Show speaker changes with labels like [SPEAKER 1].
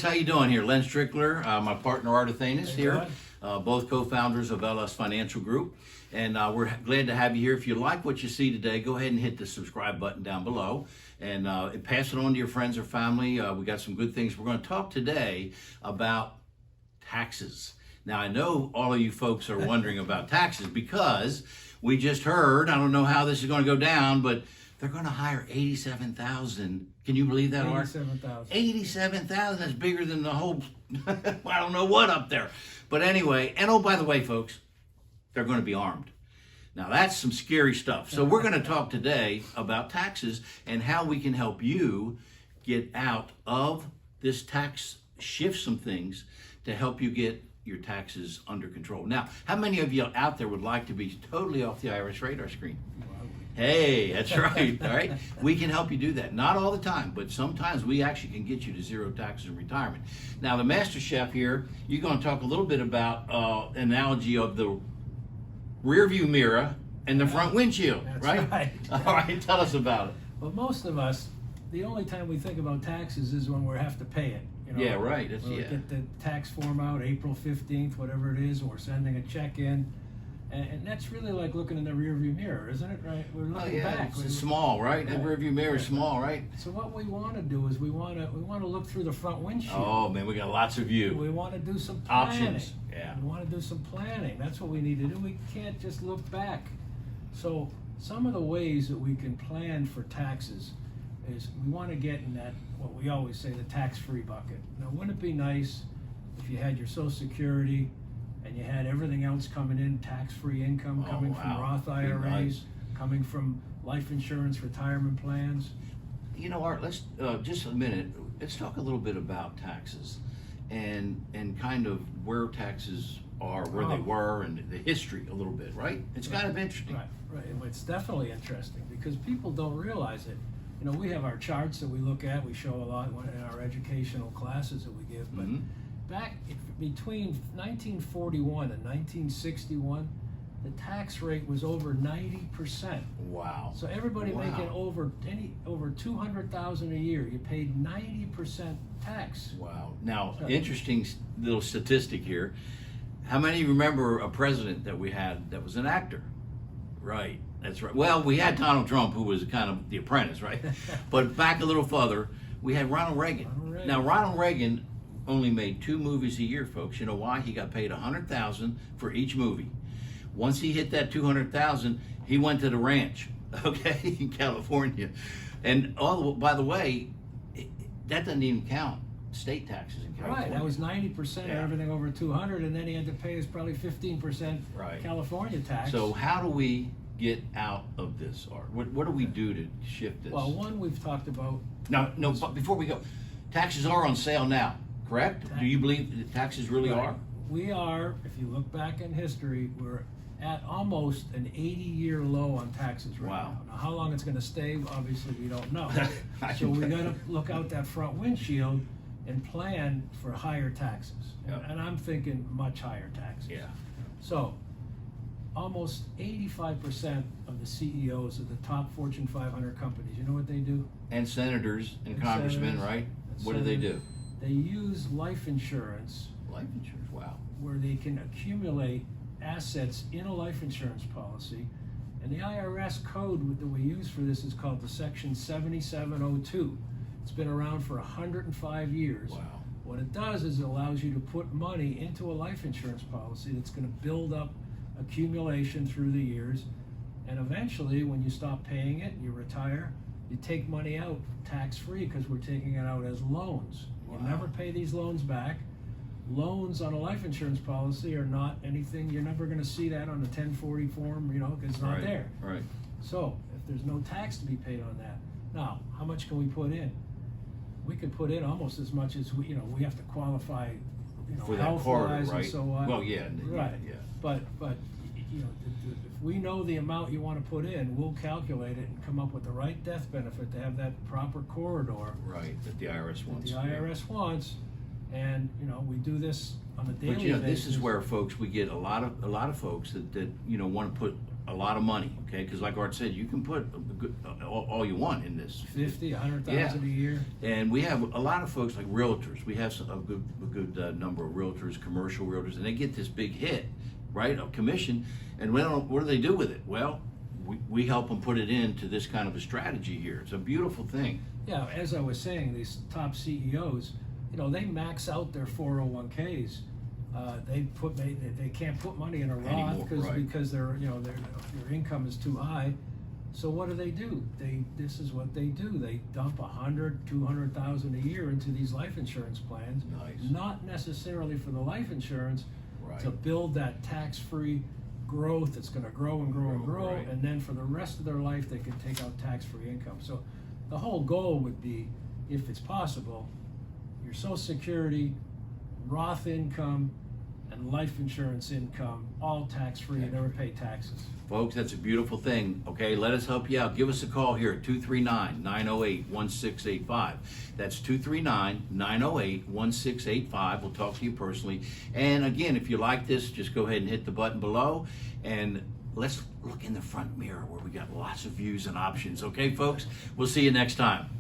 [SPEAKER 1] folks, how you doing here? Len Strickler, my partner Art Athanas here, both co-founders of LS Financial Group, and we're glad to have you here. If you like what you see today, go ahead and hit the subscribe button down below and pass it on to your friends or family. We got some good things. We're going to talk today about taxes. Now, I know all of you folks are wondering about taxes because we just heard, I don't know how this is going to go down, but they're going to hire 87,000. Can you believe that, Art?
[SPEAKER 2] 87,000.
[SPEAKER 1] 87,000. That's bigger than the whole, I don't know what up there. But anyway, and oh, by the way, folks, they're going to be armed. Now, that's some scary stuff. So we're going to talk today about taxes and how we can help you get out of this tax, shift some things to help you get your taxes under control. Now, how many of you out there would like to be totally off the IRS radar screen? Hey, that's right, all right? We can help you do that. Not all the time, but sometimes we actually can get you to zero taxes in retirement. Now, the Master Chef here, you're going to talk a little bit about analogy of the rear view mirror and the front windshield,
[SPEAKER 2] That's
[SPEAKER 1] right? All right, tell us about it.
[SPEAKER 2] Well, most of us, the only time we think about taxes is when we have to pay it. You know,
[SPEAKER 1] Yeah, right. That's,
[SPEAKER 2] when we
[SPEAKER 1] yeah.
[SPEAKER 2] get the tax form out April 15th, whatever it is, and we're sending a check in. And that's really like looking in the rearview mirror, isn't it? Right? We're
[SPEAKER 1] Oh
[SPEAKER 2] looking
[SPEAKER 1] yeah,
[SPEAKER 2] back.
[SPEAKER 1] it's small, right? The rear view mirror is small, right?
[SPEAKER 2] So what we want to do is we want to look through the front windshield.
[SPEAKER 1] Oh man, we got lots of view.
[SPEAKER 2] We want to do some planning.
[SPEAKER 1] Options, yeah.
[SPEAKER 2] We want to do some planning. That's what we need to do. We can't just look back. So some of the ways that we can plan for taxes is we want to get in that, what we always say, the tax-free bucket. Now, wouldn't it be nice if you had your Social Security and you had everything else coming in, tax-free income coming from Roth IRAs,
[SPEAKER 1] nice.
[SPEAKER 2] coming from life insurance, retirement plans?
[SPEAKER 1] You know, Art, let's just a minute. Let's talk a little bit about taxes and kind of where taxes are, where they were, and the history a little bit, right? It's kind of interesting.
[SPEAKER 2] Right. It's definitely interesting because people don't realize it. You know, we have our charts that we look at. We show a lot in our educational classes that we give. But back between 1941 and 1961, the tax rate was over 90%.
[SPEAKER 1] Wow.
[SPEAKER 2] So everybody making over $200,000 a year, you paid 90% tax.
[SPEAKER 1] Wow. Now, interesting little statistic here. How many remember a president that we had that was an actor? Right. That's right. Well, we had Donald Trump, who was kind of the apprentice, right? But back a little further, we had Ronald Reagan. Now, Ronald Reagan only made 2 movies a year, folks. You know why? He got paid $100,000 for each movie. Once he hit that $200,000, he went to the ranch, okay, in California. And by the way, that doesn't even count state taxes in California.
[SPEAKER 2] Right, that was 90% of everything over 200, and then he had to pay us probably 15% California tax.
[SPEAKER 1] So how do we get out of this, Art? What do we do to shift this?
[SPEAKER 2] Well, one we've talked about.
[SPEAKER 1] No, but before we go, taxes are on sale now, correct? Do you believe that taxes really are?
[SPEAKER 2] We are, if you look back in history, we're at almost an 80-year low on taxes right now. Now, how long it's going to stay, obviously, we don't know. So we got to look out that front windshield and plan for higher taxes. And I'm thinking much higher taxes.
[SPEAKER 1] Yeah.
[SPEAKER 2] So almost 85% of the CEOs of the top Fortune 500 companies, you know what they do?
[SPEAKER 1] And senators and congressmen, right? What do they do?
[SPEAKER 2] They use life insurance.
[SPEAKER 1] Life insurance, wow.
[SPEAKER 2] Where they can accumulate assets in a life insurance policy. And the IRS code that we use for this is called the Section 7702. It's been around for 105 years.
[SPEAKER 1] Wow.
[SPEAKER 2] What it does is it allows you to put money into a life insurance policy that's going to build up accumulation through the years. And eventually, when you stop paying it, you retire, you take money out tax-free because we're taking it out as loans. You never pay these loans back. Loans on a life insurance policy are not anything, you're never going to see that on a 1040 form, you know, because it's not there.
[SPEAKER 1] Right.
[SPEAKER 2] So if there's no tax to be paid on that, now how much can we put in? We could put in almost as much as we have to qualify,
[SPEAKER 1] for that corridor, right?
[SPEAKER 2] And so on.
[SPEAKER 1] Well, yeah.
[SPEAKER 2] Right.
[SPEAKER 1] Yeah.
[SPEAKER 2] But if we know the amount you want to put in, we'll calculate it and come up with the right death benefit to have that proper corridor.
[SPEAKER 1] Right. That the IRS wants.
[SPEAKER 2] That the IRS wants. And we do this on a daily
[SPEAKER 1] basis. But this is where, folks, we get a lot of folks that want to put a lot of money, okay? Because like Art said, you can put all you want in this.
[SPEAKER 2] 50, 100,000 a year.
[SPEAKER 1] And we have a lot of folks like realtors. We have a good number of realtors, commercial realtors, and they get this big hit, right, of commission. And what do they do with it? Well, we help them put it into this kind of a strategy here. It's a beautiful thing.
[SPEAKER 2] Yeah, as I was saying, these top CEOs, you know, they max out their 401ks. They can't put money in a Roth because their income is too high. So what do? This is what they do. They dump 100, 200,000 a year into these life insurance plans.
[SPEAKER 1] Nice.
[SPEAKER 2] Not necessarily for the life insurance,
[SPEAKER 1] Right.
[SPEAKER 2] to build that tax-free growth that's going to grow and grow and grow,
[SPEAKER 1] Right.
[SPEAKER 2] and then for the rest of their life they can take out tax-free income. So the whole goal would be, if it's possible, your Social Security, Roth income, and life insurance income, all tax-free, and never pay taxes.
[SPEAKER 1] Folks, that's a beautiful thing, okay? Let us help you out. Give us a call here at 239-908-1685. That's 239-908-1685. We'll talk to you personally. And again, if you like this, just go ahead and hit the button below, and let's look in the front mirror where we got lots of views and options, okay, folks? We'll see you next time.